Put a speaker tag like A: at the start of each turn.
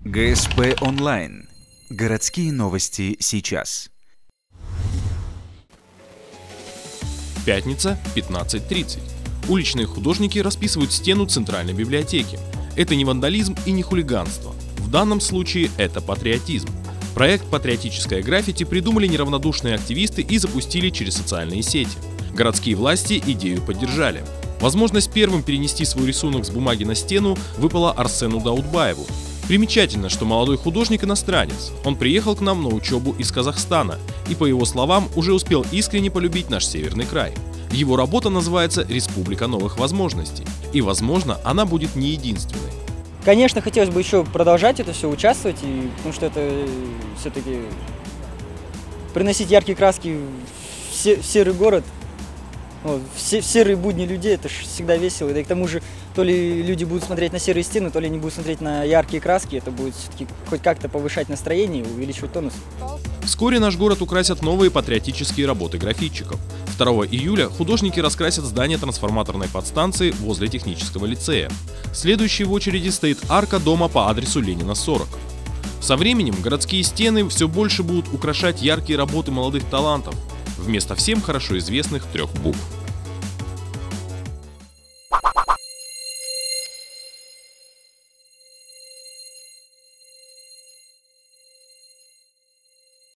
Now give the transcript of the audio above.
A: ГСП онлайн. Городские новости сейчас.
B: Пятница, 15:30. Уличные художники расписывают стену Центральной библиотеки. Это не вандализм и не хулиганство. В данном случае это патриотизм. Проект «Патриотическое граффити» придумали неравнодушные активисты и запустили через социальные сети. Городские власти идею поддержали. Возможность первым перенести свой рисунок с бумаги на стену выпала Арсену Даутбаеву. Примечательно, что молодой художник иностранец. Он приехал к нам на учебу из Казахстана и, по его словам, уже успел искренне полюбить наш северный край. Его работа называется «Республика новых возможностей». И, возможно, она будет не единственной.
C: Конечно, хотелось бы еще продолжать это все, участвовать, потому что это все-таки приносить яркие краски в серый город, в серые будни людей, это же всегда весело. Да и к тому же, то ли люди будут смотреть на серые стены, то ли они будут смотреть на яркие краски. Это будет все-таки хоть как-то повышать настроение и увеличивать тонус.
B: Вскоре наш город украсят новые патриотические работы граффитчиков. 2 июля художники раскрасят здание трансформаторной подстанции возле технического лицея. Следующей в очереди стоит арка дома по адресу Ленина, 40. Со временем городские стены все больше будут украшать яркие работы молодых талантов вместо всем хорошо известных 3 букв.